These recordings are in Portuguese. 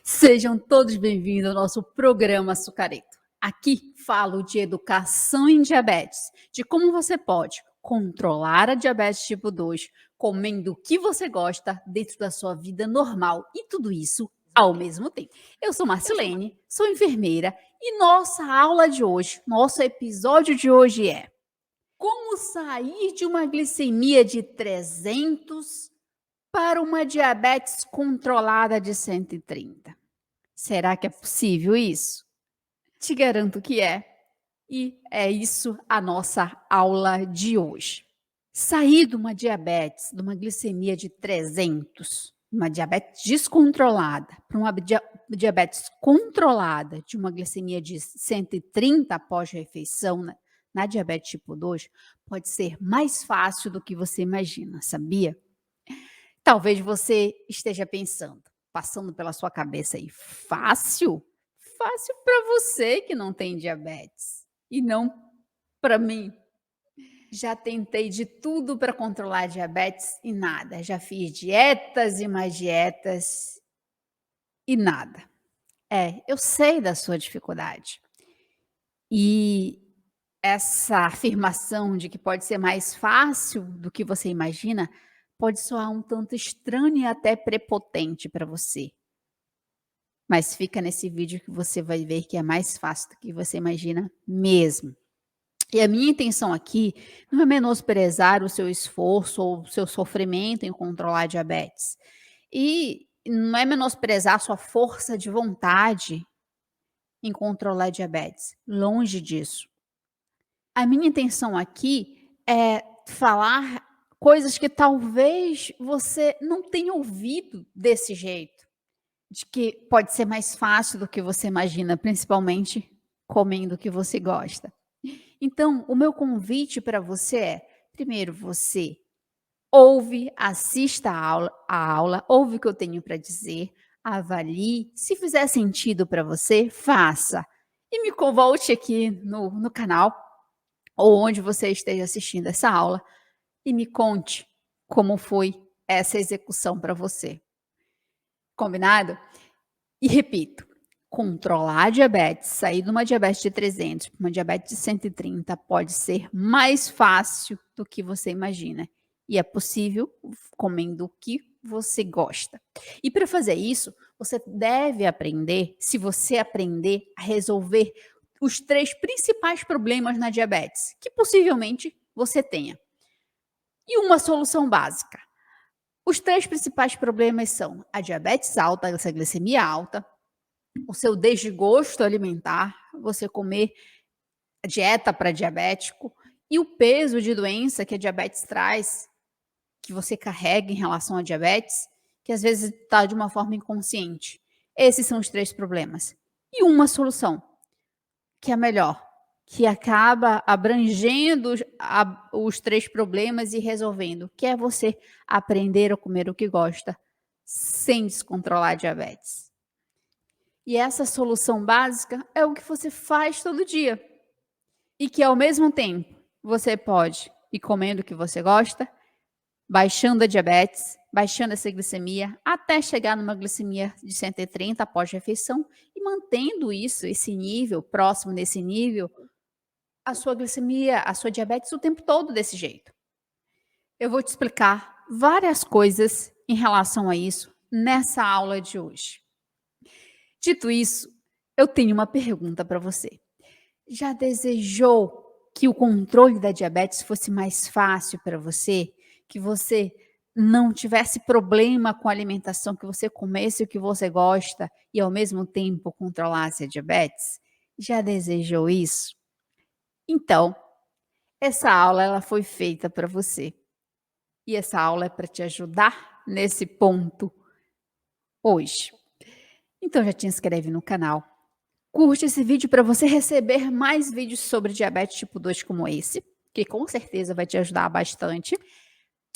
Sejam todos bem-vindos ao nosso programa Açucareto. Aqui falo de educação em diabetes, de como você pode controlar a diabetes tipo 2, comendo o que você gosta dentro da sua vida normal e tudo isso ao mesmo tempo. Eu sou Marcilene, sou enfermeira e nossa aula de hoje, nosso episódio de hoje é como sair de uma glicemia de 300 para uma diabetes controlada de 130. Será que é possível isso? Te garanto que é. E é isso a nossa aula de hoje. Sair de uma diabetes, de uma glicemia de 300, uma diabetes descontrolada, para uma diabetes controlada, de uma glicemia de 130 após refeição, na diabetes tipo 2, pode ser mais fácil do que você imagina, sabia? Talvez você esteja pensando, passando pela sua cabeça aí, fácil? Fácil para você que não tem diabetes e não para mim. Já tentei de tudo para controlar a diabetes e nada. Já fiz dietas e mais dietas e nada. Eu sei da sua dificuldade. E essa afirmação de que pode ser mais fácil do que você imagina pode soar um tanto estranho e até prepotente para você. Mas fica nesse vídeo que você vai ver que é mais fácil do que você imagina mesmo. E a minha intenção aqui não é menosprezar o seu esforço ou o seu sofrimento em controlar a diabetes. E não é menosprezar a sua força de vontade em controlar a diabetes. Longe disso. A minha intenção aqui é falar coisas que talvez você não tenha ouvido desse jeito. De que pode ser mais fácil do que você imagina, principalmente comendo o que você gosta. Então, o meu convite para você é, primeiro você ouve, assista a aula, ouve o que eu tenho para dizer, avalie, se fizer sentido para você, faça. E me volte aqui no canal, ou onde você esteja assistindo essa aula, e me conte como foi essa execução para você. Combinado? E repito, controlar a diabetes, sair de uma diabetes de 300 para uma diabetes de 130 pode ser mais fácil do que você imagina. E é possível comendo o que você gosta. E para fazer isso, você deve aprender, se você aprender a resolver os 3 principais problemas na diabetes, que possivelmente você tenha. E uma solução básica. Os 3 principais problemas são a diabetes alta, essa glicemia alta, o seu desgosto alimentar, você comer dieta para diabético e o peso de doença que a diabetes traz, que você carrega em relação à diabetes, que às vezes está de uma forma inconsciente. Esses são os 3 problemas. E uma solução, que é melhor, que acaba abrangendo os 3 problemas e resolvendo, que é você aprender a comer o que gosta, sem descontrolar a diabetes. E essa solução básica é o que você faz todo dia. E que ao mesmo tempo você pode ir comendo o que você gosta, baixando a diabetes, baixando essa glicemia, até chegar numa glicemia de 130 após refeição e mantendo isso, esse nível, próximo desse nível, a sua glicemia, a sua diabetes o tempo todo desse jeito. Eu vou te explicar várias coisas em relação a isso nessa aula de hoje. Dito isso, eu tenho uma pergunta para você. Já desejou que o controle da diabetes fosse mais fácil para você? Que você não tivesse problema com a alimentação, que você comesse o que você gosta e ao mesmo tempo controlasse a diabetes? Já desejou isso? Então, essa aula ela foi feita para você. E essa aula é para te ajudar nesse ponto hoje. Então já te inscreve no canal. Curte esse vídeo para você receber mais vídeos sobre diabetes tipo 2 como esse, que com certeza vai te ajudar bastante.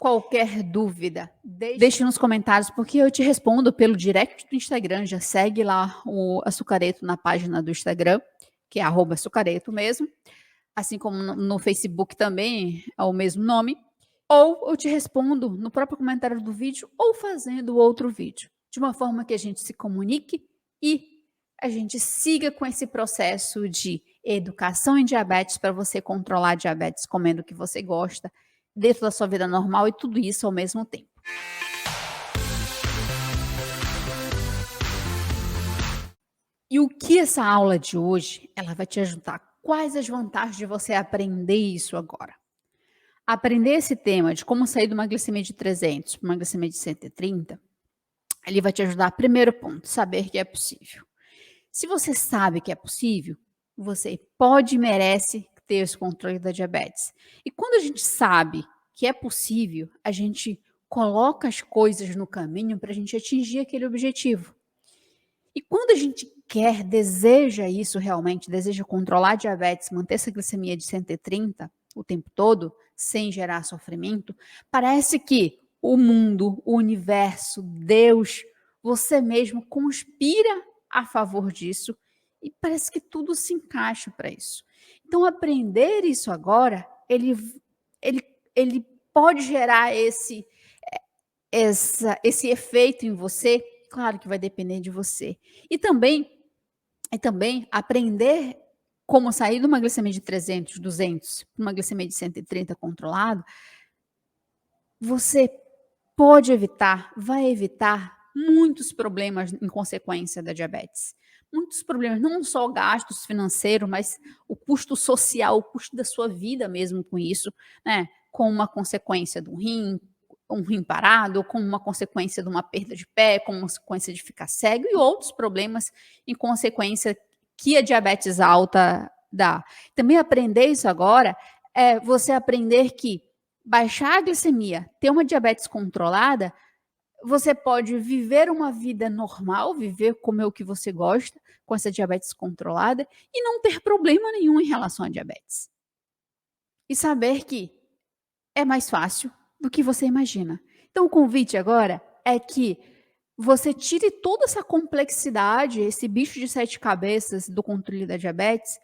Qualquer dúvida, deixe nos comentários, porque eu te respondo pelo direct do Instagram. Já segue lá o Açucareto na página do Instagram, que é @açucareto mesmo. Assim como no Facebook também é o mesmo nome. Ou eu te respondo no próprio comentário do vídeo ou fazendo outro vídeo. De uma forma que a gente se comunique e a gente siga com esse processo de educação em diabetes para você controlar a diabetes comendo o que você gosta, dentro da sua vida normal e tudo isso ao mesmo tempo. E o que essa aula de hoje, ela vai te ajudar? Quais as vantagens de você aprender isso agora? Aprender esse tema de como sair de uma glicemia de 300 para uma glicemia de 130, ele vai te ajudar, primeiro ponto, saber que é possível. Se você sabe que é possível, você pode e merece ter esse controle da diabetes. E quando a gente sabe que é possível, a gente coloca as coisas no caminho para a gente atingir aquele objetivo. E quando a gente quer, deseja isso realmente, deseja controlar a diabetes, manter essa glicemia de 130 o tempo todo, sem gerar sofrimento, parece que o mundo, o universo, Deus, você mesmo conspira a favor disso e parece que tudo se encaixa para isso. Então, aprender isso agora, ele, ele pode gerar esse efeito em você. Claro que vai depender de você. E também aprender como sair de uma glicemia de 300, 200 para uma glicemia de 130 controlado, você pode evitar, vai evitar muitos problemas em consequência da diabetes. Muitos problemas, não só gastos financeiros, mas o custo social, o custo da sua vida mesmo com isso, né? Com uma consequência de um rim parado, ou com uma consequência de uma perda de pé, com uma consequência de ficar cego e outros problemas em consequência que a diabetes alta dá. Também aprender isso agora é você aprender que baixar a glicemia, ter uma diabetes controlada, você pode viver uma vida normal, viver, comer o que você gosta, com essa diabetes controlada, e não ter problema nenhum em relação à diabetes. E saber que é mais fácil do que você imagina. Então, o convite agora é que você tire toda essa complexidade, esse bicho de 7 cabeças do controle da diabetes,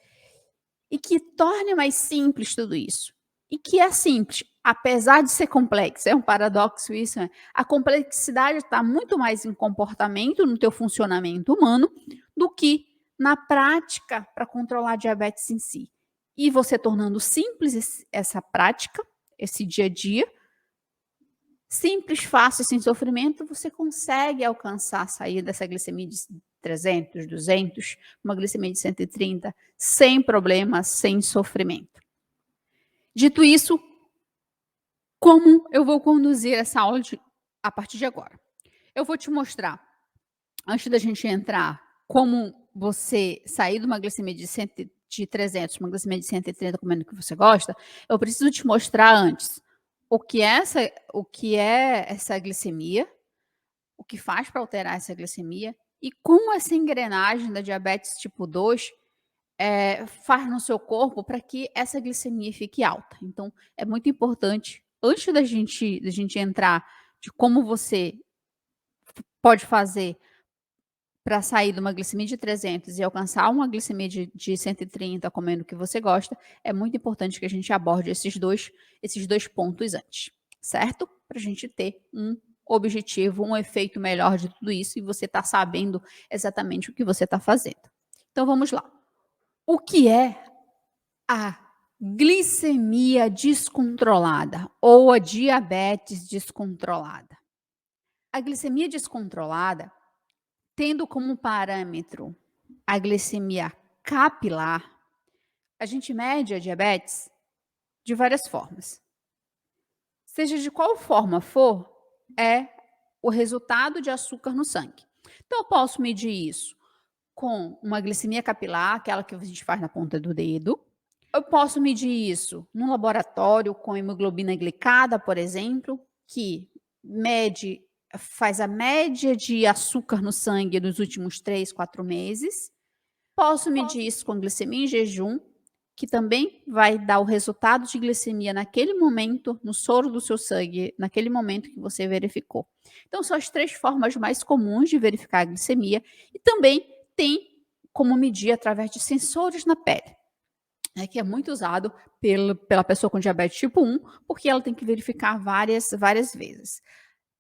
e que torne mais simples tudo isso. E que é simples, apesar de ser complexo, é um paradoxo isso, né? A complexidade está muito mais em comportamento, no teu funcionamento humano, do que na prática para controlar a diabetes em si. E você tornando simples essa prática, esse dia a dia, simples, fácil, sem sofrimento, você consegue alcançar, sair dessa glicemia de 300, 200, uma glicemia de 130, sem problema, sem sofrimento. Dito isso, como eu vou conduzir essa aula a partir de agora? Eu vou te mostrar, antes da gente entrar, como você sair de uma glicemia de 300, uma glicemia de 130, comendo o que você gosta. Eu preciso te mostrar antes o que é essa glicemia, o que faz para alterar essa glicemia e como essa engrenagem da diabetes tipo 2 faz no seu corpo para que essa glicemia fique alta. Então, é muito importante, antes da gente entrar de como você pode fazer para sair de uma glicemia de 300 e alcançar uma glicemia de 130 comendo o que você gosta, é muito importante que a gente aborde esses dois pontos antes, certo? Para a gente ter um objetivo, um efeito melhor de tudo isso e você tá sabendo exatamente o que você está fazendo. Então, vamos lá. O que é a glicemia descontrolada ou a diabetes descontrolada? A glicemia descontrolada, tendo como parâmetro a glicemia capilar, a gente mede a diabetes de várias formas. Seja de qual forma for, é o resultado de açúcar no sangue. Então, eu posso medir isso com uma glicemia capilar, aquela que a gente faz na ponta do dedo. Eu posso medir isso num laboratório com hemoglobina glicada, por exemplo, que faz a média de açúcar no sangue dos últimos 3, 4 meses. Posso medir isso com glicemia em jejum, que também vai dar o resultado de glicemia naquele momento, no soro do seu sangue, naquele momento que você verificou. Então, são as 3 formas mais comuns de verificar a glicemia e também tem como medir através de sensores na pele, né, que é muito usado pela pessoa com diabetes tipo 1, porque ela tem que verificar várias vezes.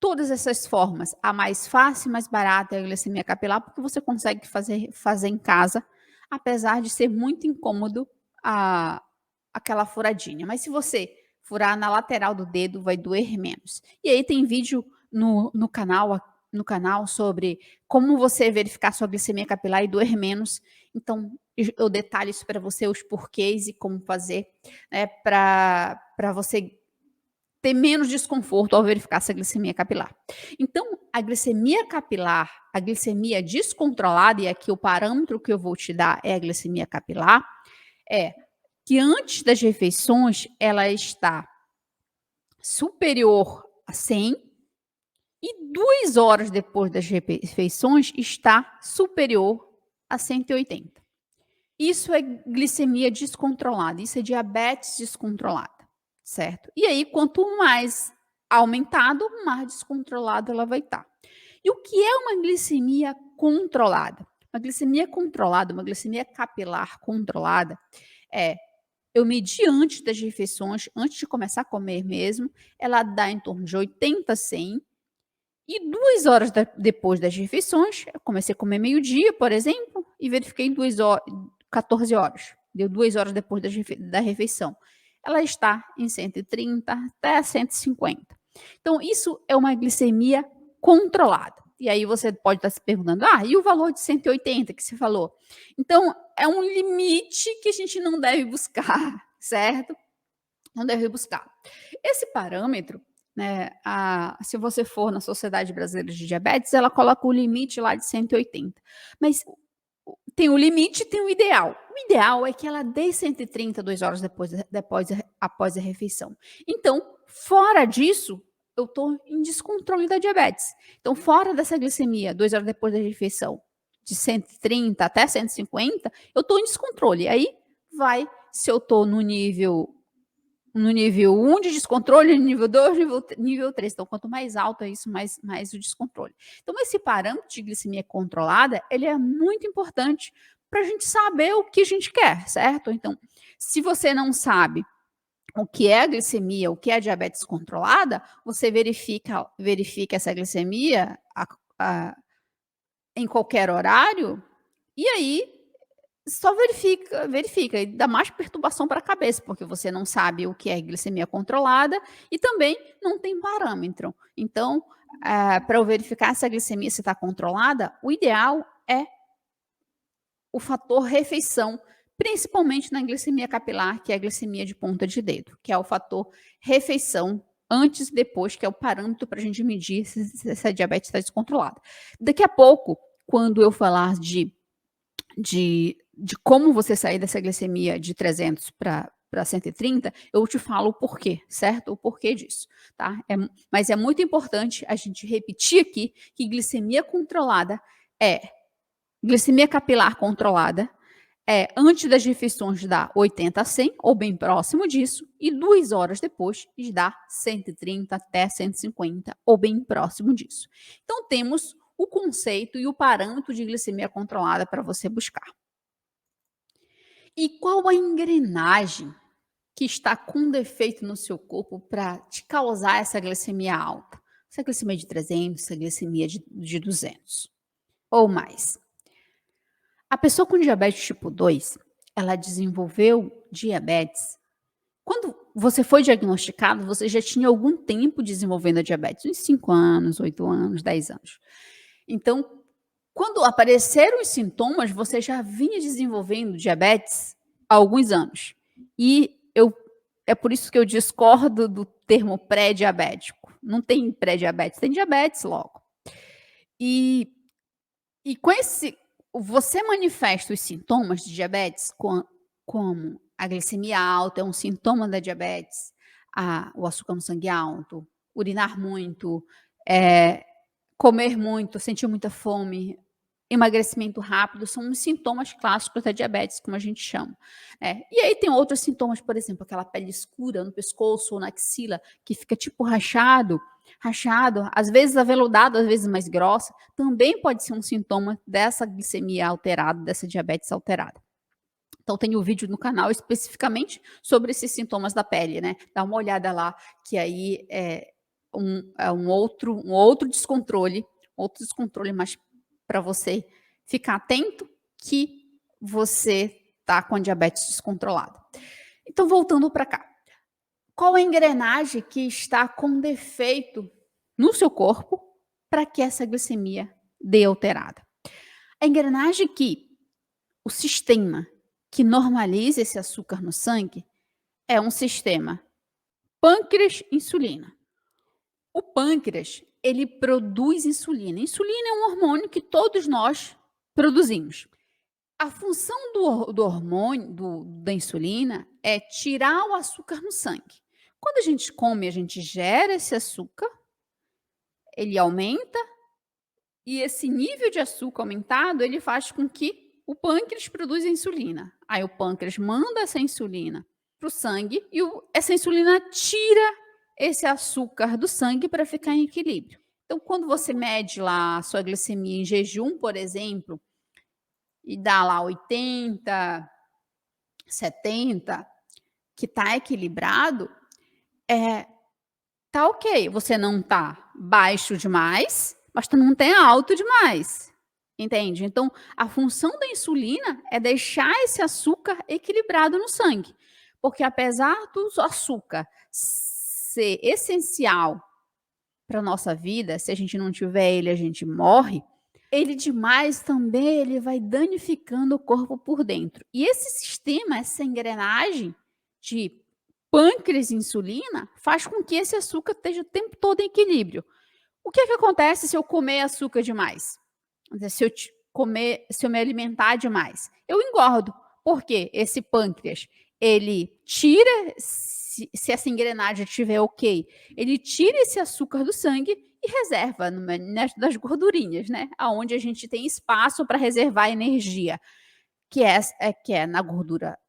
todas essas formas, a mais fácil e mais barata é a glicemia capilar, porque você consegue fazer em casa, apesar de ser muito incômodo aquela furadinha. Mas se você furar na lateral do dedo, vai doer menos. E aí tem vídeo no canal sobre como você verificar sua glicemia capilar e doer menos. Então, eu detalho isso para você, os porquês e como fazer, né, para você ter menos desconforto ao verificar essa glicemia capilar. Então, a glicemia capilar, a glicemia descontrolada, e aqui o parâmetro que eu vou te dar é a glicemia capilar, é que antes das refeições ela está superior a 100 e 2 horas depois das refeições está superior a 180. Isso é glicemia descontrolada, isso é diabetes descontrolada, certo? E aí, quanto mais aumentado, mais descontrolada ela vai estar. E o que é uma glicemia controlada? Uma glicemia controlada, uma glicemia capilar controlada, é eu medi antes das refeições, antes de começar a comer mesmo, ela dá em torno de 80 a 100, e 2 horas depois das refeições, eu comecei a comer meio-dia, por exemplo, e verifiquei 14 horas. Deu 2 horas depois da refeição. Ela está em 130 até 150. Então, isso é uma glicemia controlada. E aí você pode estar se perguntando, e o valor de 180 que você falou? Então, é um limite que a gente não deve buscar, certo? Não deve buscar. Esse parâmetro, né, se você for na Sociedade Brasileira de Diabetes, ela coloca o limite lá de 180. Mas tem o limite e tem o ideal. O ideal é que ela dê 130 2 horas após a refeição. Então, fora disso, eu estou em descontrole da diabetes. Então, fora dessa glicemia, 2 horas depois da refeição, de 130 até 150, eu estou em descontrole. Aí vai, se eu estou no nível 1 de descontrole, nível 2, nível 3. Então, quanto mais alto é isso, mais o descontrole. Então, esse parâmetro de glicemia controlada, ele é muito importante para a gente saber o que a gente quer, certo? Então, se você não sabe o que é a glicemia, o que é a diabetes controlada, você verifica essa glicemia em qualquer horário, e aí só verifica e dá mais perturbação para a cabeça, porque você não sabe o que é glicemia controlada e também não tem parâmetro. Então, para eu verificar se a glicemia está controlada, o ideal é o fator refeição, principalmente na glicemia capilar, que é a glicemia de ponta de dedo, que é o fator refeição antes e depois, que é o parâmetro para a gente medir se a diabetes está descontrolada. Daqui a pouco, quando eu falar de como você sair dessa glicemia de 300 para 130, eu te falo o porquê, certo? O porquê disso, tá? Mas é muito importante a gente repetir aqui que glicemia capilar controlada antes das refeições dá 80 a 100, ou bem próximo disso, e 2 horas depois dá 130 até 150, ou bem próximo disso. Então, temos o conceito e o parâmetro de glicemia controlada para você buscar. E qual a engrenagem que está com defeito no seu corpo para te causar essa glicemia alta? Essa glicemia de 300, essa glicemia de 200 ou mais. A pessoa com diabetes tipo 2, ela desenvolveu diabetes. Quando você foi diagnosticado, você já tinha algum tempo desenvolvendo a diabetes, uns 5 anos, 8 anos, 10 anos. Então, quando apareceram os sintomas, você já vinha desenvolvendo diabetes há alguns anos. E é por isso que eu discordo do termo pré-diabético. Não tem pré-diabetes, tem diabetes logo. E com você manifesta os sintomas de diabetes como a glicemia alta, é um sintoma da diabetes, o açúcar no sangue alto, urinar muito, comer muito, sentir muita fome, emagrecimento rápido, são os sintomas clássicos da diabetes, como a gente chama. E aí tem outros sintomas, por exemplo, aquela pele escura no pescoço ou na axila, que fica tipo rachado, às vezes aveludado, às vezes mais grossa, também pode ser um sintoma dessa glicemia alterada, dessa diabetes alterada. Então, tem um vídeo no canal especificamente sobre esses sintomas da pele, né? Dá uma olhada lá, que aí um outro descontrole, mas para você ficar atento que você está com a diabetes descontrolada. Então, voltando para cá. Qual a engrenagem que está com defeito no seu corpo para que essa glicemia dê alterada? A engrenagem que o sistema que normaliza esse açúcar no sangue é um sistema pâncreas-insulina. O pâncreas, ele produz insulina. Insulina é um hormônio que todos nós produzimos. A função do hormônio, da insulina, é tirar o açúcar no sangue. Quando a gente come, a gente gera esse açúcar, ele aumenta, e esse nível de açúcar aumentado, ele faz com que o pâncreas produza insulina. Aí o pâncreas manda essa insulina para o sangue e essa insulina tira esse açúcar do sangue para ficar em equilíbrio. Então, quando você mede lá a sua glicemia em jejum, por exemplo, e dá lá 80, 70, que está equilibrado, tá ok. Você não está baixo demais, mas tu não tem alto demais. Entende? Então, a função da insulina é deixar esse açúcar equilibrado no sangue. Porque apesar do açúcar ser essencial para a nossa vida, se a gente não tiver ele, a gente morre, ele demais também ele vai danificando o corpo por dentro. E esse sistema, essa engrenagem de pâncreas e insulina, faz com que esse açúcar esteja o tempo todo em equilíbrio. O que acontece se eu comer açúcar demais? Se eu me alimentar demais, eu engordo. Porque esse pâncreas, ele tira, se essa engrenagem estiver ok, ele tira esse açúcar do sangue e reserva das gordurinhas, né? Onde a gente tem espaço para reservar energia, que é na gordura,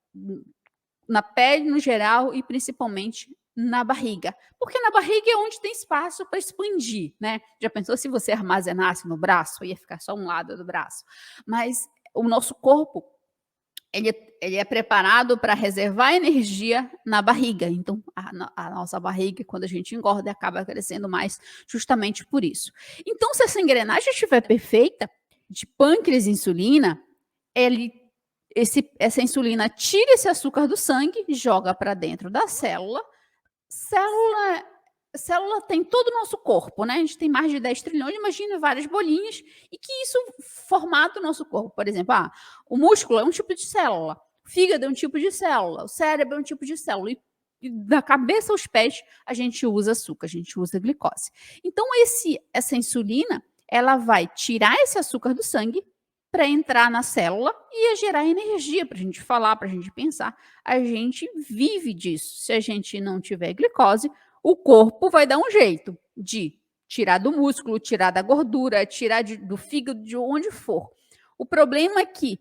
na pele no geral e principalmente na barriga. Porque na barriga é onde tem espaço para expandir, né? Já pensou se você armazenasse no braço? Ia ficar só um lado do braço. Mas o nosso corpo, ele é preparado para reservar energia na barriga. Então, a nossa barriga, quando a gente engorda, acaba crescendo mais justamente por isso. Então, se essa engrenagem estiver perfeita, de pâncreas e insulina, essa insulina tira esse açúcar do sangue, joga para dentro da célula. Célula tem todo o nosso corpo, né? A gente tem mais de 10 trilhões, imagina várias bolinhas, e que isso formata o nosso corpo. Por exemplo, o músculo é um tipo de célula, o fígado é um tipo de célula, o cérebro é um tipo de célula, e da cabeça aos pés a gente usa açúcar, a gente usa glicose. Então, essa insulina, ela vai tirar esse açúcar do sangue para entrar na célula e gerar energia para a gente falar, para a gente pensar. A gente vive disso. Se a gente não tiver glicose, o corpo vai dar um jeito de tirar do músculo, tirar da gordura, tirar do fígado, de onde for. O problema é que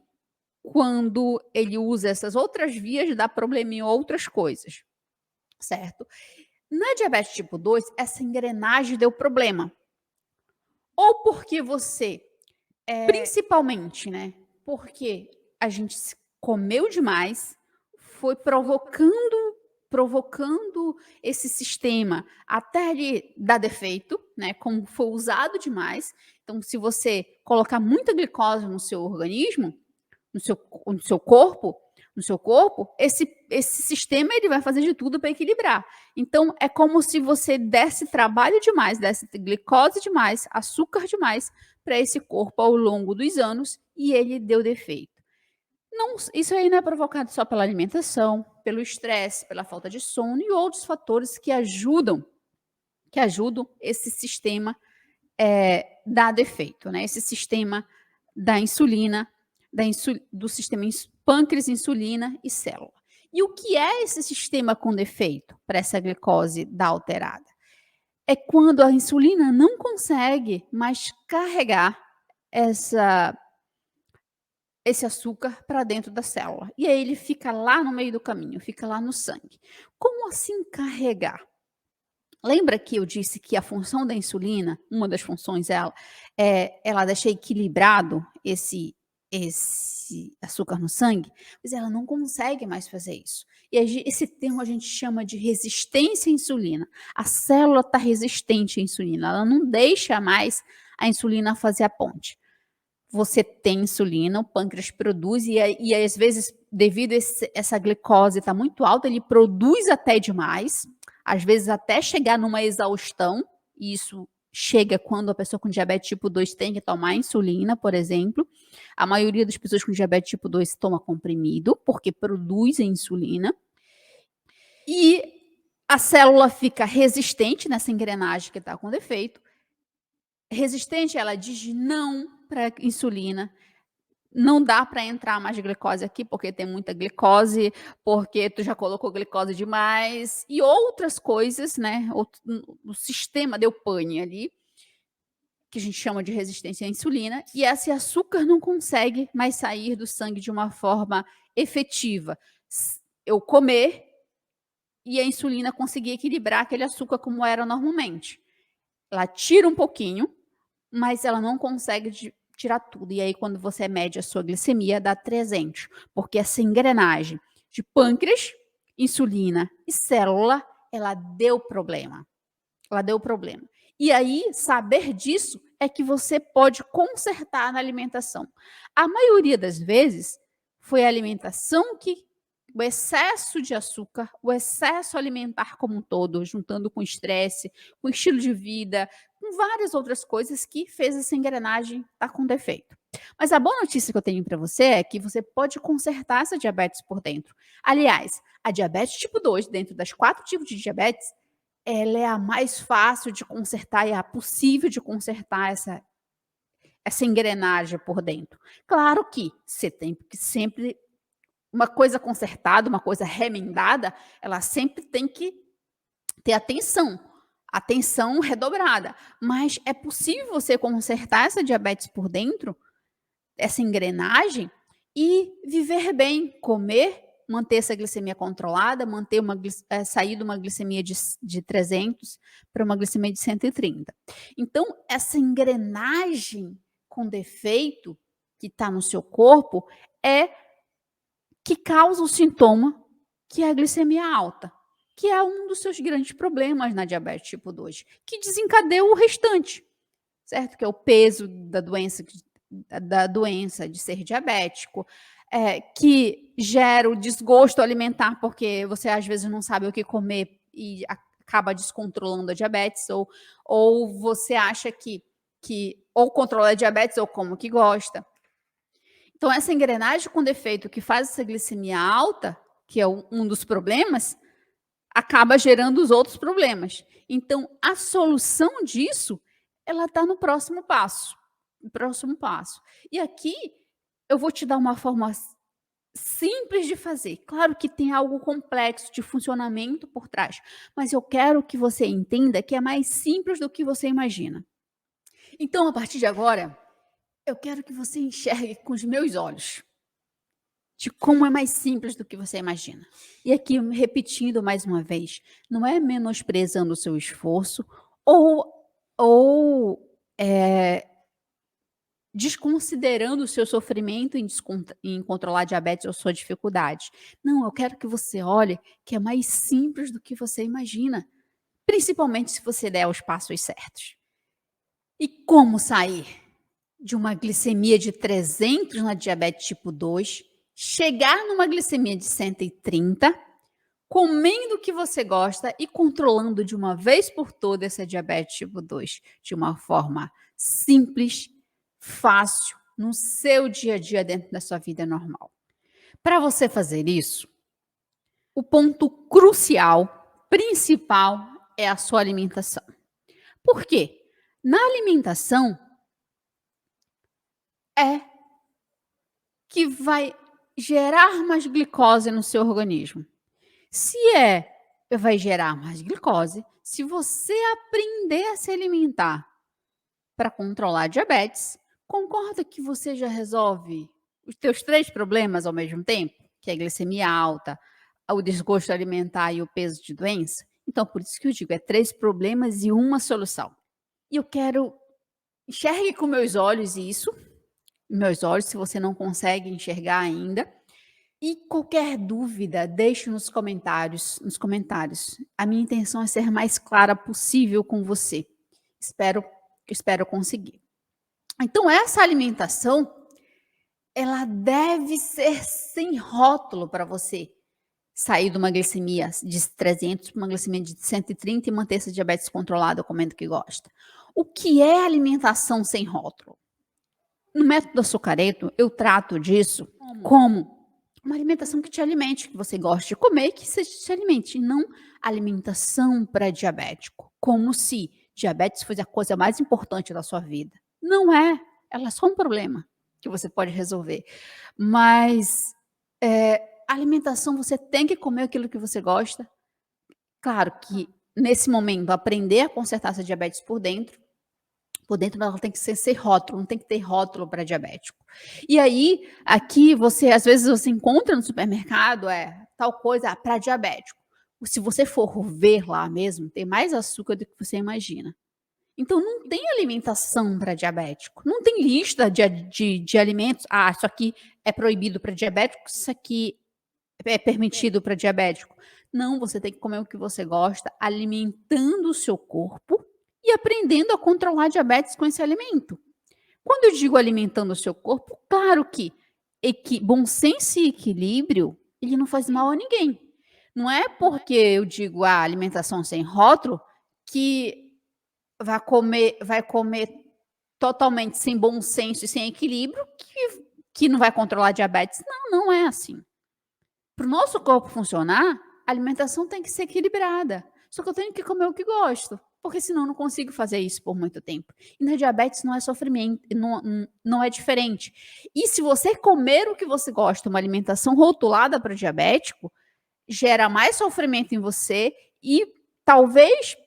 quando ele usa essas outras vias, dá problema em outras coisas, certo? Na diabetes tipo 2, essa engrenagem deu problema. Ou porque você principalmente, né? Porque a gente comeu demais, foi provocando esse sistema até ele dar defeito, né? Como foi usado demais. Então, se você colocar muita glicose no seu organismo, no seu corpo, esse sistema ele vai fazer de tudo para equilibrar. Então, é como se você desse trabalho demais, desse glicose demais, açúcar demais para esse corpo ao longo dos anos e ele deu defeito. Não, isso aí não é provocado só pela alimentação, pelo estresse, pela falta de sono e outros fatores que ajudam esse sistema dar defeito, né? Esse sistema da insulina, do sistema pâncreas, insulina e célula. E o que é esse sistema com defeito para essa glicose dar alterada? É quando a insulina não consegue mais carregar esse açúcar para dentro da célula. E aí ele fica lá no meio do caminho, fica lá no sangue. Como assim carregar? Lembra que eu disse que a função da insulina, uma das funções dela, ela deixa equilibrado esse esse açúcar no sangue, mas ela não consegue mais fazer isso. E esse termo a gente chama de resistência à insulina. A célula está resistente à insulina, ela não deixa mais a insulina fazer a ponte. Você tem insulina, o pâncreas produz, e às vezes, devido a essa glicose estar muito alta, ele produz até demais, às vezes até chegar numa exaustão, e isso chega quando a pessoa com diabetes tipo 2 tem que tomar insulina, por exemplo. A maioria das pessoas com diabetes tipo 2 toma comprimido, porque produz a insulina. E a célula fica resistente nessa engrenagem que está com defeito. Resistente, ela diz não para insulina. Não dá para entrar mais glicose aqui, porque tem muita glicose, porque tu já colocou glicose demais, e outras coisas, né? O sistema deu pane ali, que a gente chama de resistência à insulina, e esse açúcar não consegue mais sair do sangue de uma forma efetiva. Eu comer e a insulina conseguir equilibrar aquele açúcar como era normalmente. Ela tira um pouquinho, mas ela não consegue tirar tudo. E aí, quando você mede a sua glicemia, dá 300, porque essa engrenagem de pâncreas, insulina e célula, ela deu problema. Ela deu problema. E aí, saber disso é que você pode consertar na alimentação. A maioria das vezes, foi a alimentação que o excesso de açúcar, o excesso alimentar como um todo, juntando com estresse, com estilo de vida, com várias outras coisas que fez essa engrenagem estar com defeito. Mas a boa notícia que eu tenho para você é que você pode consertar essa diabetes por dentro. Aliás, a diabetes tipo 2, dentro das 4 tipos de diabetes, ela é a mais fácil de consertar e a possível de consertar essa engrenagem por dentro. Claro que você tem que sempre uma coisa consertada, uma coisa remendada, ela sempre tem que ter atenção redobrada. Mas é possível você consertar essa diabetes por dentro, essa engrenagem, e viver bem, comer, manter essa glicemia controlada, sair de uma glicemia de 300 para uma glicemia de 130. Então, essa engrenagem com defeito que está no seu corpo é que causa o sintoma que é a glicemia alta, que é um dos seus grandes problemas na diabetes tipo 2, que desencadeia o restante, certo? Que é o peso da doença de ser diabético, que gera o desgosto alimentar, porque você às vezes não sabe o que comer e acaba descontrolando a diabetes, ou você acha que ou controla a diabetes ou como que gosta. Então, essa engrenagem com defeito que faz essa glicemia alta, que é um dos problemas, acaba gerando os outros problemas. Então, a solução disso, ela está no próximo passo. No próximo passo. E aqui, eu vou te dar uma forma simples de fazer. Claro que tem algo complexo de funcionamento por trás, mas eu quero que você entenda que é mais simples do que você imagina. Então, a partir de agora, eu quero que você enxergue com os meus olhos de como é mais simples do que você imagina. E aqui, repetindo mais uma vez, não é menosprezando o seu esforço ou desconsiderando o seu sofrimento em controlar a diabetes ou sua dificuldade. Não, eu quero que você olhe que é mais simples do que você imagina, principalmente se você der os passos certos. E como sair de uma glicemia de 300 na diabetes tipo 2, chegar numa glicemia de 130, comendo o que você gosta e controlando de uma vez por toda essa diabetes tipo 2 de uma forma simples, fácil, no seu dia a dia dentro da sua vida normal. Para você fazer isso, o ponto crucial, principal, é a sua alimentação. Por quê? Na alimentação, é que vai gerar mais glicose no seu organismo. Se vai gerar mais glicose, se você aprender a se alimentar para controlar a diabetes, concorda que você já resolve os teus 3 problemas ao mesmo tempo? Que é a glicemia alta, o desgosto alimentar e o peso de doença? Então, por isso que eu digo, é 3 problemas e uma solução. E eu quero enxergue com meus olhos isso, meus olhos, se você não consegue enxergar ainda. E qualquer dúvida, deixe nos comentários. A minha intenção é ser mais clara possível com você. Espero espero conseguir. Então essa alimentação, ela deve ser sem rótulo para você sair de uma glicemia de 300 para uma glicemia de 130 e manter essa diabetes controlada comendo o que gosta. O que é alimentação sem rótulo? No método açucareto, eu trato disso como uma alimentação que te alimente, que você goste de comer, que seja te alimente, e não alimentação para diabético, como se diabetes fosse a coisa mais importante da sua vida. Não é, ela é só um problema que você pode resolver. Mas alimentação, você tem que comer aquilo que você gosta. Claro que nesse momento aprender a consertar essa diabetes por dentro ela tem que ser sem rótulo, não tem que ter rótulo para diabético. E aí, aqui você às vezes você encontra no supermercado, tal coisa para diabético. Se você for ver lá mesmo, tem mais açúcar do que você imagina. Então não tem alimentação para diabético, não tem lista de alimentos, isso aqui é proibido para diabético, isso aqui é permitido para diabético. Não, você tem que comer o que você gosta, alimentando o seu corpo e aprendendo a controlar a diabetes com esse alimento. Quando eu digo alimentando o seu corpo, claro que bom senso e equilíbrio, ele não faz mal a ninguém. Não é porque eu digo a alimentação sem rótulo que vai comer totalmente sem bom senso e sem equilíbrio que não vai controlar a diabetes. Não, não é assim. Para o nosso corpo funcionar, a alimentação tem que ser equilibrada. Só que eu tenho que comer o que gosto, porque senão eu não consigo fazer isso por muito tempo. E na diabetes não é sofrimento, não é diferente. E se você comer o que você gosta, uma alimentação rotulada para diabético, gera mais sofrimento em você e talvez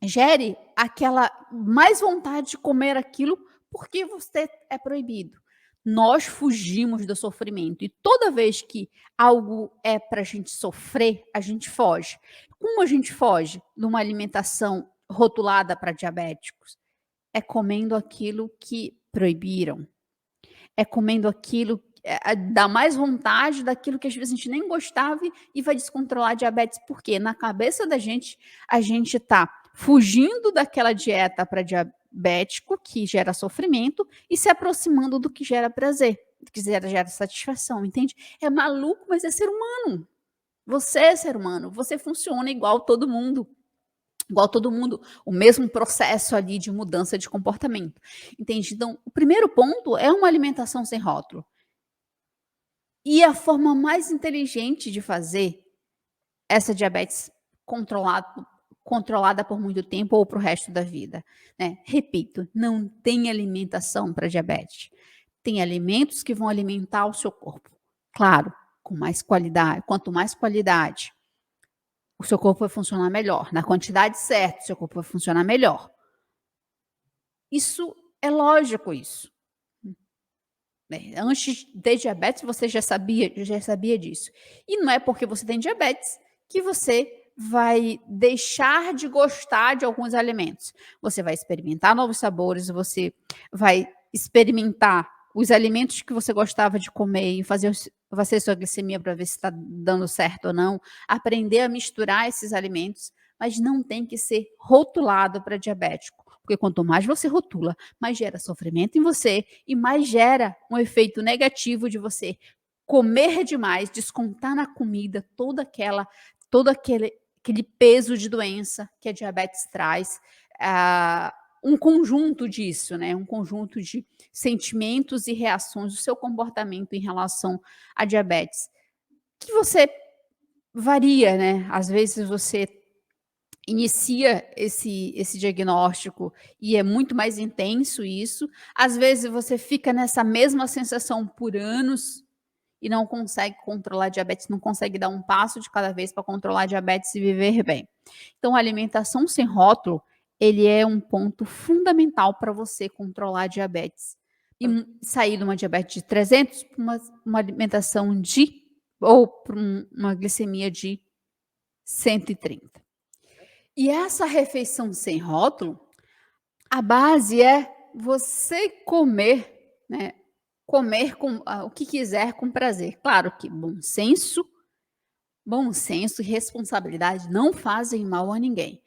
gere aquela mais vontade de comer aquilo porque você é proibido. Nós fugimos do sofrimento e toda vez que algo é para a gente sofrer, a gente foge. Como a gente foge numa alimentação rotulada para diabéticos? É comendo aquilo que proibiram. É comendo aquilo, dá mais vontade daquilo que às vezes a gente nem gostava e vai descontrolar a diabetes, porque na cabeça da gente, a gente está fugindo daquela dieta para diabético que gera sofrimento e se aproximando do que gera prazer, do que gera satisfação, entende? É maluco, mas é ser humano. Você é ser humano, você funciona igual todo mundo. Igual todo mundo, o mesmo processo ali de mudança de comportamento, entende? Então, o primeiro ponto é uma alimentação sem rótulo. E a forma mais inteligente de fazer essa diabetes controlada por muito tempo ou para o resto da vida, né? Repito, não tem alimentação para diabetes. Tem alimentos que vão alimentar o seu corpo. Claro, com mais qualidade, quanto mais qualidade, o seu corpo vai funcionar melhor. Na quantidade certa, o seu corpo vai funcionar melhor. Isso é lógico isso. Antes de ter diabetes, você já sabia disso. E não é porque você tem diabetes que você vai deixar de gostar de alguns alimentos. Você vai experimentar novos sabores, você vai experimentar os alimentos que você gostava de comer e fazer sua glicemia para ver se está dando certo ou não, aprender a misturar esses alimentos, mas não tem que ser rotulado para diabético. Porque quanto mais você rotula, mais gera sofrimento em você e mais gera um efeito negativo de você comer demais, descontar na comida todo aquele peso de doença que a diabetes traz, um conjunto disso, né? Um conjunto de sentimentos e reações do seu comportamento em relação à diabetes, que você varia, né? Às vezes você inicia esse diagnóstico e é muito mais intenso isso. Às vezes você fica nessa mesma sensação por anos e não consegue controlar a diabetes, não consegue dar um passo de cada vez para controlar a diabetes e viver bem. Então a alimentação sem rótulo, ele é um ponto fundamental para você controlar a diabetes. E sair de uma diabetes de 300 para uma alimentação ou para uma glicemia de 130. E essa refeição sem rótulo, a base é você comer, né, comer o que quiser com prazer. Claro que bom senso e responsabilidade não fazem mal a ninguém.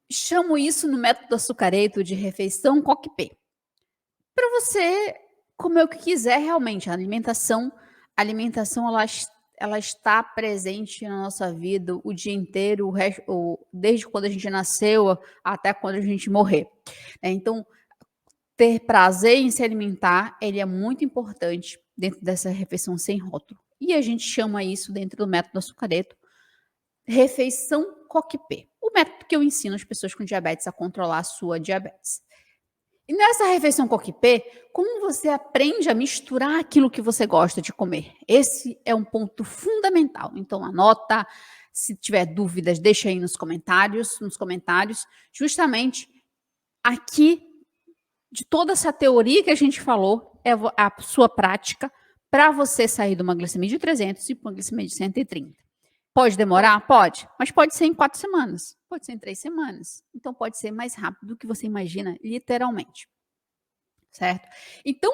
Chamo isso no método açucareto de refeição coque-pê. Para você comer o que quiser realmente, a alimentação ela está presente na nossa vida o dia inteiro, desde quando a gente nasceu até quando a gente morrer, né. Então, ter prazer em se alimentar, ele é muito importante dentro dessa refeição sem rótulo. E a gente chama isso dentro do método açucareto, refeição coque-pê. O método que eu ensino as pessoas com diabetes a controlar a sua diabetes. E nessa refeição coque-pê, como você aprende a misturar aquilo que você gosta de comer? Esse é um ponto fundamental. Então anota, se tiver dúvidas, deixa aí nos comentários. Justamente aqui, de toda essa teoria que a gente falou, é a sua prática para você sair de uma glicemia de 300 e para uma glicemia de 130. Pode demorar? Pode, mas pode ser em 4 semanas, pode ser em 3 semanas. Então pode ser mais rápido do que você imagina, literalmente, certo? Então,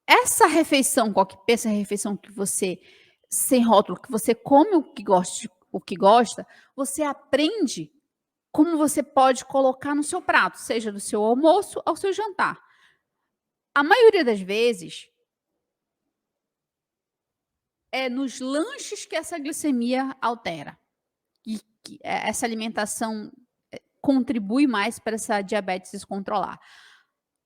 essa refeição coque-pê, essa refeição que você, sem rótulo, que você come o que gosta, você aprende como você pode colocar no seu prato, seja do seu almoço ao seu jantar. A maioria das vezes é nos lanches que essa glicemia altera. E que essa alimentação contribui mais para essa diabetes descontrolar.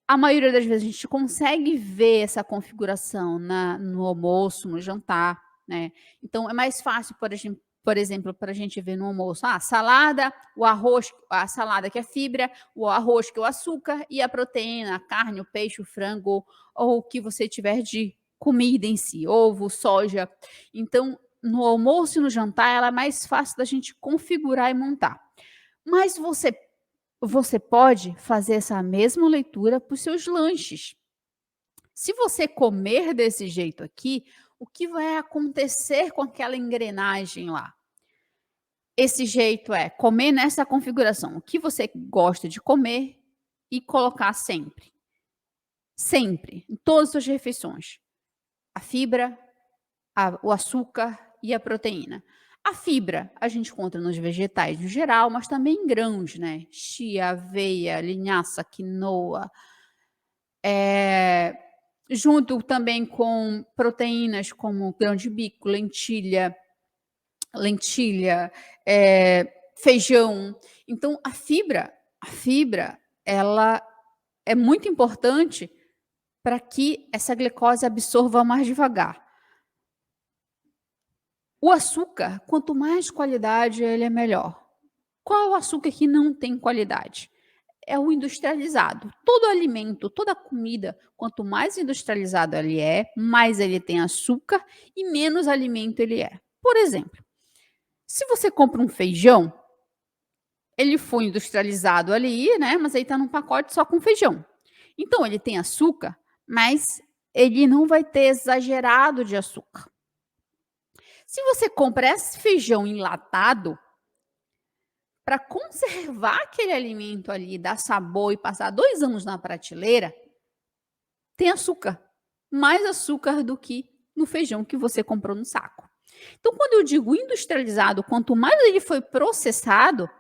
A maioria das vezes a gente consegue ver essa configuração no almoço, no jantar, né. Então é mais fácil, por exemplo, para a gente ver no almoço, salada, o arroz, a salada que é fibra, o arroz que é o açúcar e a proteína, a carne, o peixe, o frango ou o que você tiver de comida em si, ovo, soja. Então, no almoço e no jantar ela é mais fácil da gente configurar e montar. Mas você pode fazer essa mesma leitura para os seus lanches. Se você comer desse jeito aqui, o que vai acontecer com aquela engrenagem lá? Esse jeito é comer nessa configuração, o que você gosta de comer e colocar sempre. Sempre, em todas as suas refeições. A fibra, o açúcar e a proteína. A fibra a gente encontra nos vegetais no geral, mas também em grãos, né? Chia, aveia, linhaça, quinoa. Junto também com proteínas como grão de bico, lentilha, feijão. Então a fibra, ela é muito importante para que essa glicose absorva mais devagar. O açúcar, quanto mais qualidade, ele é melhor. Qual é o açúcar que não tem qualidade? É o industrializado. Todo alimento, toda comida, quanto mais industrializado ele é, mais ele tem açúcar e menos alimento ele é. Por exemplo, se você compra um feijão, ele foi industrializado ali, né? Mas aí está num pacote só com feijão. Então ele tem açúcar, mas ele não vai ter exagerado de açúcar. Se você compra esse feijão enlatado, para conservar aquele alimento ali, dar sabor e passar 2 anos na prateleira, tem açúcar. Mais açúcar do que no feijão que você comprou no saco. Então, quando eu digo industrializado, quanto mais ele foi processado,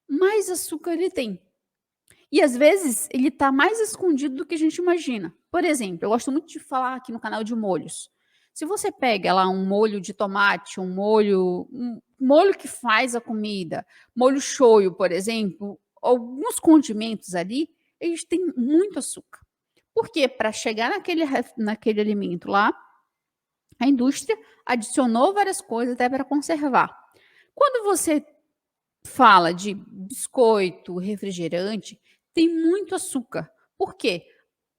mais açúcar ele tem. E às vezes ele está mais escondido do que a gente imagina. Por exemplo, eu gosto muito de falar aqui no canal de molhos. Se você pega lá um molho de tomate, um molho que faz a comida, molho shoyu, por exemplo, alguns condimentos ali, eles têm muito açúcar. Porque para chegar naquele alimento lá, a indústria adicionou várias coisas até para conservar. Quando você fala de biscoito, refrigerante, tem muito açúcar. Por quê?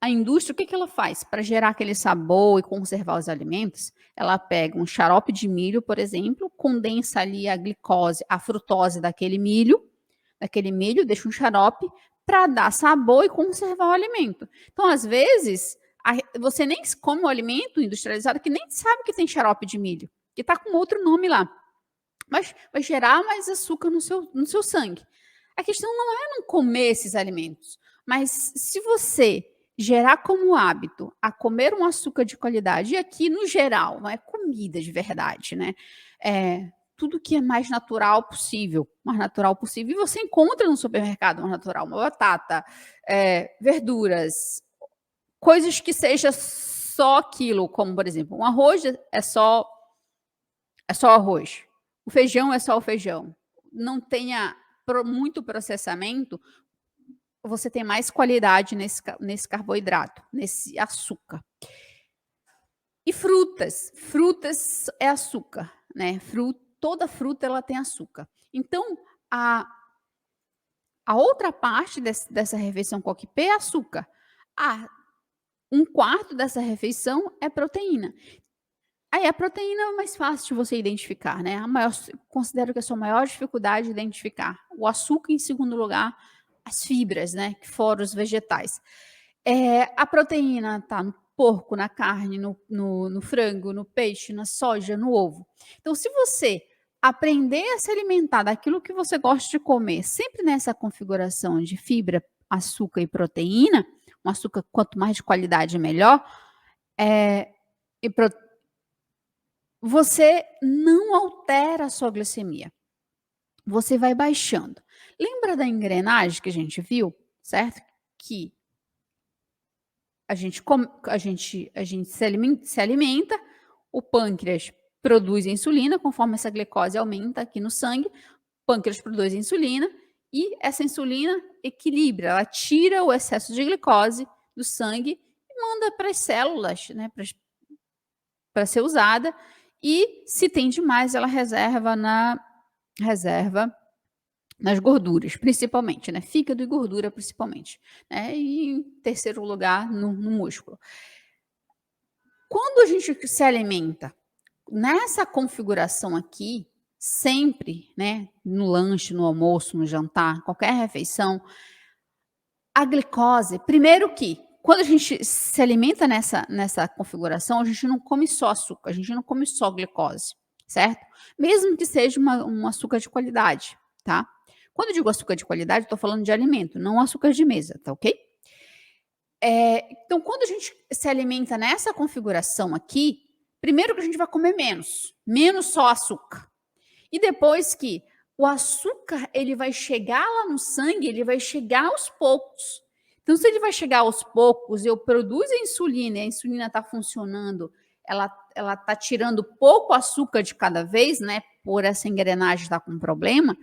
A indústria, o que ela faz? Para gerar aquele sabor e conservar os alimentos, ela pega um xarope de milho, por exemplo, condensa ali a glicose, a frutose daquele milho, deixa um xarope para dar sabor e conservar o alimento. Então, às vezes, você nem come o alimento industrializado que nem sabe que tem xarope de milho, que está com outro nome lá. Mas vai gerar mais açúcar no seu sangue. A questão não é não comer esses alimentos, mas se você gerar como hábito a comer um açúcar de qualidade, e aqui no geral, não é comida de verdade, né? Tudo que é mais natural possível, e você encontra no supermercado mais natural, uma batata, verduras, coisas que seja só aquilo, como por exemplo, um arroz é só arroz, o feijão é só o feijão, não tenha muito processamento, você tem mais qualidade nesse carboidrato, nesse açúcar. E frutas é açúcar, né? Toda fruta ela tem açúcar. Então, a outra parte dessa refeição coquipé é açúcar. Um quarto dessa refeição é proteína. Aí a proteína é mais fácil de você identificar, né? Considero que a sua maior dificuldade é identificar. O açúcar, em segundo lugar, as fibras, né? Que fora os vegetais. A proteína está no porco, na carne, no frango, no peixe, na soja, no ovo. Então, se você aprender a se alimentar daquilo que você gosta de comer, sempre nessa configuração de fibra, açúcar e proteína, um açúcar quanto mais de qualidade melhor, você não altera a sua glicemia. Você vai baixando. Lembra da engrenagem que a gente viu, certo? Que a gente se alimenta, o pâncreas produz insulina, conforme essa glicose aumenta aqui no sangue, o pâncreas produz insulina e essa insulina equilibra, ela tira o excesso de glicose do sangue e manda para as células, né, para ser usada, e se tem demais, ela reserva nas gorduras, principalmente, né? Fígado e gordura, principalmente. Né? E em terceiro lugar, no músculo. Quando a gente se alimenta nessa configuração aqui, sempre, né? No lanche, no almoço, no jantar, qualquer refeição, a glicose, primeiro que quando a gente se alimenta nessa configuração, a gente não come só açúcar, a gente não come só glicose, certo? Mesmo que seja um açúcar de qualidade, tá? Quando eu digo açúcar de qualidade, estou falando de alimento, não açúcar de mesa, tá ok? Então, quando a gente se alimenta nessa configuração aqui, primeiro que a gente vai comer menos só açúcar. E depois que o açúcar ele vai chegar lá no sangue, ele vai chegar aos poucos. Então, se ele vai chegar aos poucos, eu produzo a insulina está funcionando, ela está tirando pouco açúcar de cada vez, né? Por essa engrenagem estar com problema,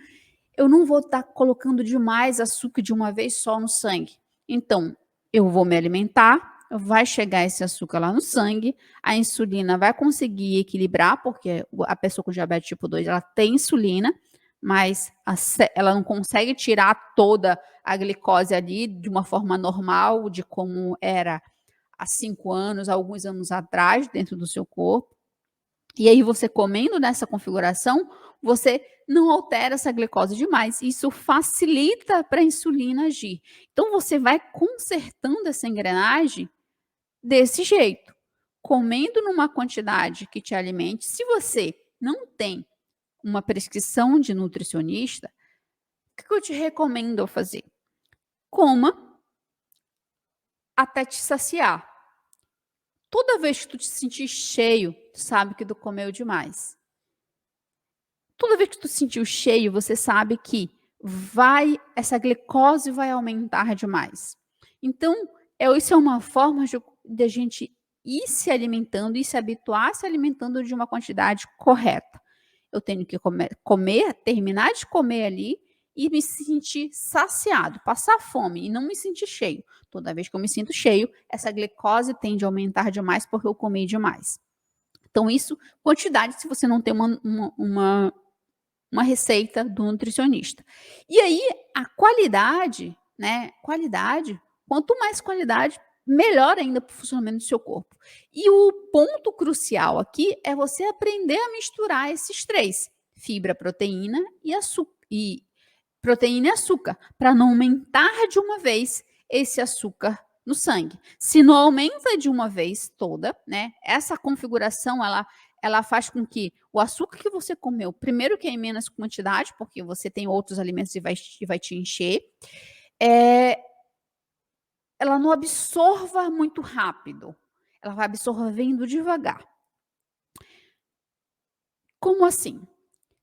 eu não vou estar colocando demais açúcar de uma vez só no sangue. Então, eu vou me alimentar, vai chegar esse açúcar lá no sangue, a insulina vai conseguir equilibrar, porque a pessoa com diabetes tipo 2, ela tem insulina, mas ela não consegue tirar toda a glicose ali de uma forma normal, de como era há 5 anos, alguns anos atrás, dentro do seu corpo. E aí, você comendo nessa configuração, você não altera essa glicose demais. Isso facilita para a insulina agir. Então, você vai consertando essa engrenagem desse jeito, comendo numa quantidade que te alimente. Se você não tem uma prescrição de nutricionista, o que eu te recomendo fazer? Coma até te saciar. Toda vez que tu te sentir cheio, tu sabe que tu comeu demais. Toda vez que tu sentiu cheio, você sabe que essa glicose vai aumentar demais. Então, isso é uma forma de a gente ir se alimentando e se habituar a se alimentando de uma quantidade correta. Eu tenho que comer, terminar de comer ali e me sentir saciado, passar fome e não me sentir cheio. Toda vez que eu me sinto cheio, essa glicose tende a aumentar demais porque eu comi demais. Então, isso, quantidade, se você não tem uma receita do nutricionista. E aí, a qualidade, né? Quanto mais qualidade, melhor ainda para o funcionamento do seu corpo. E o ponto crucial aqui é você aprender a misturar esses três: fibra, proteína e açúcar. Proteína e açúcar, para não aumentar de uma vez esse açúcar no sangue. Se não aumenta de uma vez toda, né? Essa configuração ela faz com que o açúcar que você comeu, primeiro que é em menos quantidade, porque você tem outros alimentos e vai te encher, ela não absorva muito rápido, ela vai absorvendo devagar. Como assim?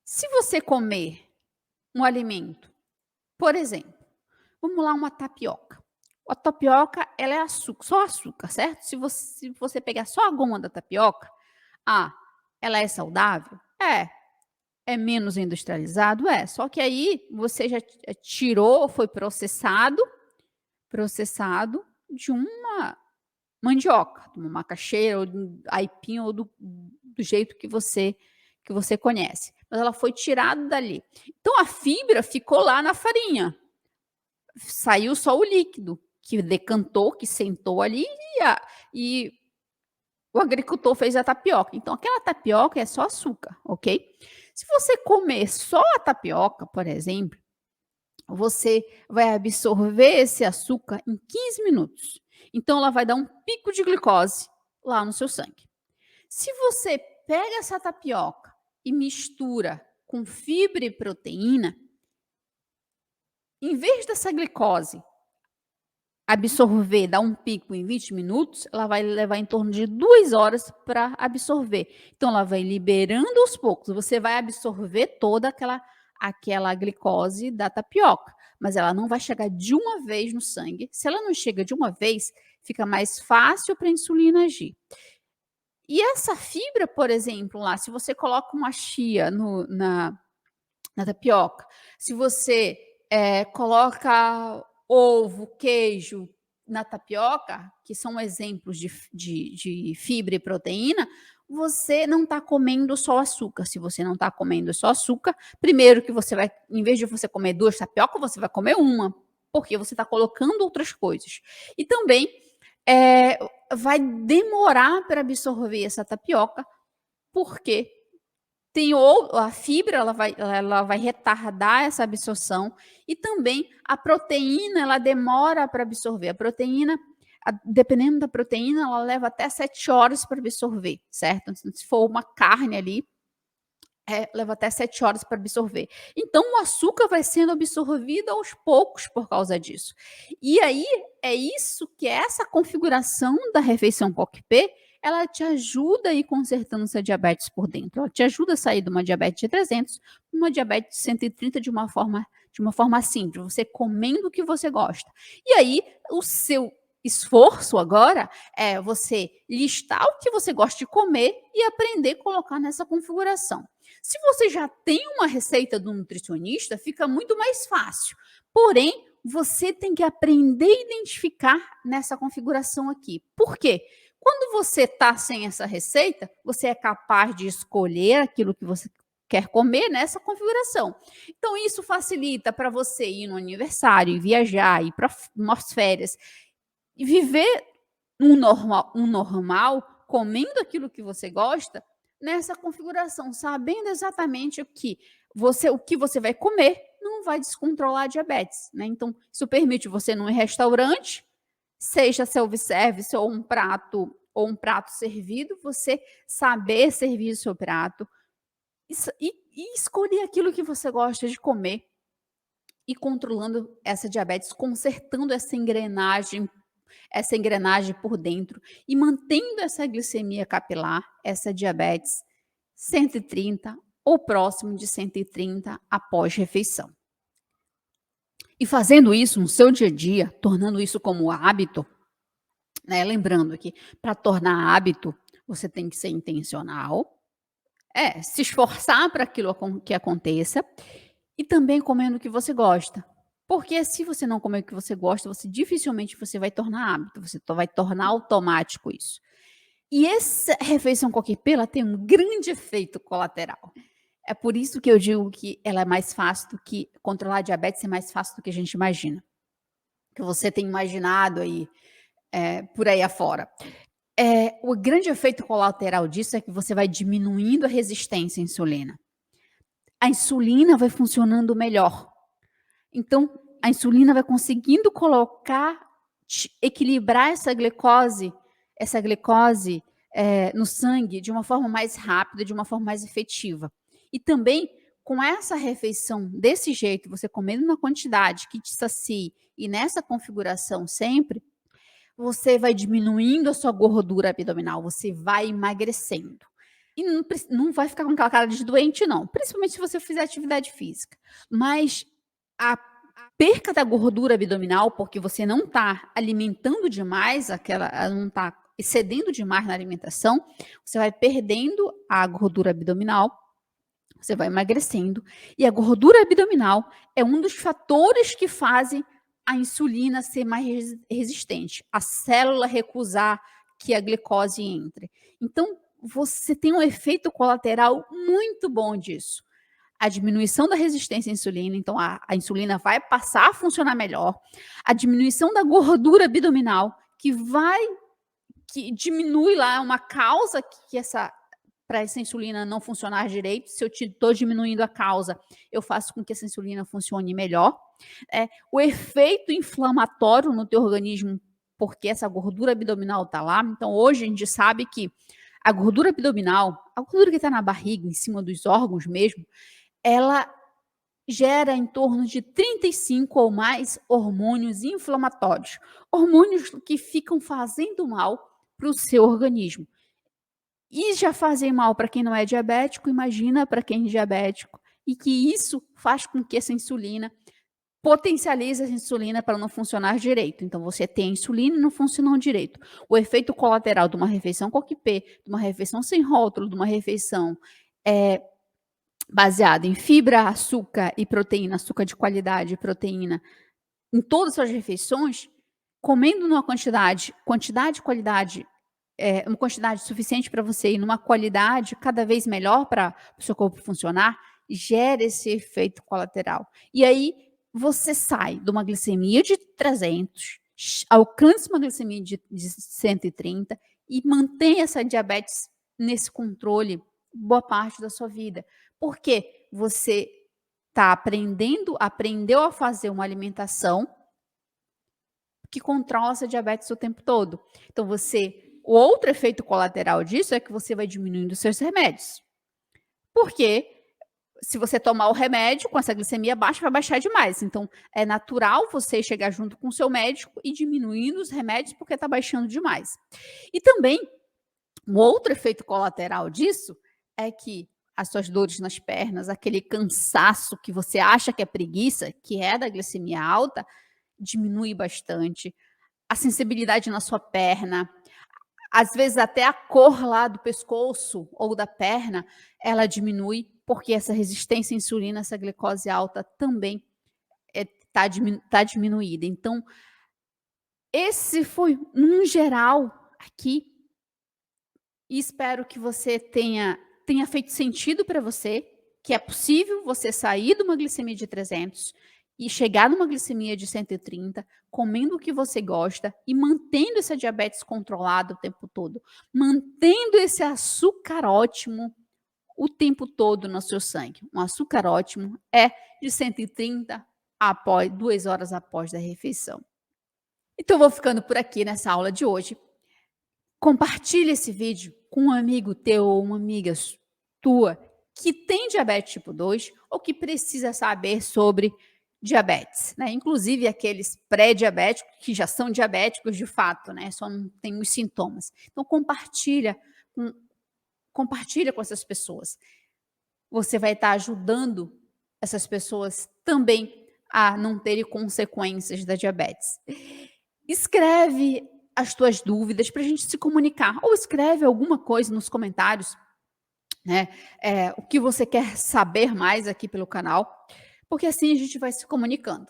Se você comer um alimento, por exemplo, vamos lá, uma tapioca. A tapioca, ela é açúcar, só açúcar, certo? Se você pegar só a goma da tapioca, ela é saudável? É menos industrializado? Só que aí você já tirou, foi processado de uma mandioca, de uma macaxeira, ou do aipim, ou do jeito que você conhece. Mas ela foi tirada dali. Então a fibra ficou lá na farinha. Saiu só o líquido, que decantou, que sentou ali, e o agricultor fez a tapioca. Então aquela tapioca é só açúcar, ok? Se você comer só a tapioca, por exemplo, você vai absorver esse açúcar em 15 minutos. Então, ela vai dar um pico de glicose lá no seu sangue. Se você pega essa tapioca e mistura com fibra e proteína, em vez dessa glicose absorver, dar um pico em 20 minutos, ela vai levar em torno de 2 horas para absorver. Então, ela vai liberando aos poucos. Você vai absorver toda aquela glicose da tapioca, mas ela não vai chegar de uma vez no sangue. Se ela não chega de uma vez, fica mais fácil para a insulina agir. E essa fibra, por exemplo, lá, se você coloca uma chia na tapioca, se você coloca ovo, queijo na tapioca, que são exemplos de fibra e proteína, você não está comendo só açúcar. Se você não está comendo só açúcar, primeiro que você vai, em vez de você comer 2 tapioca, você vai comer uma, porque você está colocando outras coisas. E também vai demorar para absorver essa tapioca, porque a fibra, ela vai retardar essa absorção, e também a proteína, ela demora para absorver. A proteína, dependendo da proteína, ela leva até 7 horas para absorver, certo? Se for uma carne ali, leva até 7 horas para absorver. Então, o açúcar vai sendo absorvido aos poucos por causa disso. E aí, é isso que essa configuração da refeição Coque-P, ela te ajuda a ir consertando essa diabetes por dentro. Ela te ajuda a sair de uma diabetes de 300 para uma diabetes de 130 de uma forma simples, você comendo o que você gosta. E aí, o seu esforço agora é você listar o que você gosta de comer e aprender a colocar nessa configuração. Se você já tem uma receita do nutricionista, fica muito mais fácil. Porém, você tem que aprender a identificar nessa configuração aqui. Por quê? Quando você está sem essa receita, você é capaz de escolher aquilo que você quer comer nessa configuração. Então, isso facilita para você ir no aniversário, viajar, ir para umas férias e viver um normal, comendo aquilo que você gosta, nessa configuração, sabendo exatamente o que você vai comer, não vai descontrolar a diabetes, né? Então, isso permite você num restaurante, seja self-service ou um prato servido, você saber servir o seu prato e escolher aquilo que você gosta de comer, e controlando essa diabetes, consertando essa engrenagem por dentro e mantendo essa glicemia capilar, essa diabetes 130 ou próximo de 130 após refeição. E fazendo isso no seu dia a dia, tornando isso como hábito, né? Lembrando que para tornar hábito, você tem que ser intencional, se esforçar para aquilo que aconteça, e também comendo o que você gosta. Porque se você não comer o que você gosta, dificilmente você vai tornar hábito, você vai tornar automático isso. E essa refeição Coque-P, ela tem um grande efeito colateral. É por isso que eu digo que ela é mais fácil do que controlar a diabetes, é mais fácil do que a gente imagina. Que você tem imaginado aí, por aí afora. O grande efeito colateral disso é que você vai diminuindo a resistência à insulina. A insulina vai funcionando melhor. Então, a insulina vai conseguindo equilibrar essa glicose no sangue de uma forma mais rápida, de uma forma mais efetiva. E também, com essa refeição desse jeito, você comendo na quantidade que te sacie e nessa configuração sempre, você vai diminuindo a sua gordura abdominal, você vai emagrecendo. E não vai ficar com aquela cara de doente não, principalmente se você fizer atividade física. Mas a perca da gordura abdominal, porque você não está alimentando demais não está excedendo demais na alimentação, você vai perdendo a gordura abdominal, você vai emagrecendo, e a gordura abdominal é um dos fatores que fazem a insulina ser mais resistente, a célula recusar que a glicose entre. Então, você tem um efeito colateral muito bom disso. A diminuição da resistência à insulina, então a insulina vai passar a funcionar melhor. A diminuição da gordura abdominal, que diminui lá uma causa que essa para essa insulina não funcionar direito. Se eu estou diminuindo a causa, eu faço com que essa insulina funcione melhor. O efeito inflamatório no teu organismo, porque essa gordura abdominal está lá. Então, hoje a gente sabe que a gordura abdominal, a gordura que está na barriga, em cima dos órgãos mesmo, ela gera em torno de 35 ou mais hormônios inflamatórios. Hormônios que ficam fazendo mal para o seu organismo. E já fazem mal para quem não é diabético, imagina para quem é diabético. E que isso faz com que essa insulina potencialize essa insulina para não funcionar direito. Então, você tem a insulina e não funcionando direito. O efeito colateral de uma refeição coquipê, de uma refeição sem rótulo, de uma refeição baseada em fibra, açúcar e proteína, açúcar de qualidade e proteína, em todas as suas refeições, comendo numa quantidade e qualidade, uma quantidade suficiente para você e numa qualidade cada vez melhor para o seu corpo funcionar, gera esse efeito colateral. E aí você sai de uma glicemia de 300, alcança uma glicemia de 130 e mantém essa diabetes nesse controle boa parte da sua vida. Porque você aprendeu a fazer uma alimentação que controla essa diabetes o tempo todo. Então o outro efeito colateral disso é que você vai diminuindo os seus remédios. Porque se você tomar o remédio com essa glicemia baixa, vai baixar demais. Então, é natural você chegar junto com o seu médico e diminuindo os remédios porque está baixando demais. E também, um outro efeito colateral disso é que as suas dores nas pernas, aquele cansaço que você acha que é preguiça, que é da glicemia alta, diminui bastante. A sensibilidade na sua perna, às vezes até a cor lá do pescoço ou da perna, ela diminui, porque essa resistência à insulina, essa glicose alta também tá diminuída. Então, esse foi, num geral, aqui, e espero que você tenha feito sentido para você, que é possível você sair de uma glicemia de 300 e chegar numa glicemia de 130, comendo o que você gosta e mantendo essa diabetes controlada o tempo todo, mantendo esse açúcar ótimo o tempo todo no seu sangue. Um açúcar ótimo é de 130 após 2 horas após da refeição. Então, eu vou ficando por aqui nessa aula de hoje. Compartilhe esse vídeo com um amigo teu ou uma amiga tua que tem diabetes tipo 2 ou que precisa saber sobre diabetes, né? Inclusive aqueles pré-diabéticos que já são diabéticos de fato, né? Só não tem os sintomas. Então compartilha com essas pessoas. Você vai estar ajudando essas pessoas também a não terem consequências da diabetes. Escreve as tuas dúvidas para a gente se comunicar, ou escreve alguma coisa nos comentários, né? O que você quer saber mais aqui pelo canal, porque assim a gente vai se comunicando.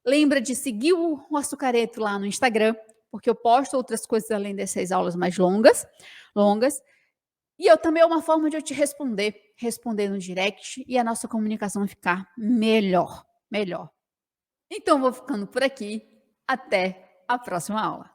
Lembra de seguir o Açucareto lá no Instagram, porque eu posto outras coisas além dessas aulas mais longas. E eu também é uma forma de eu te responder no direct e a nossa comunicação ficar melhor. Então, vou ficando por aqui. Até a próxima aula.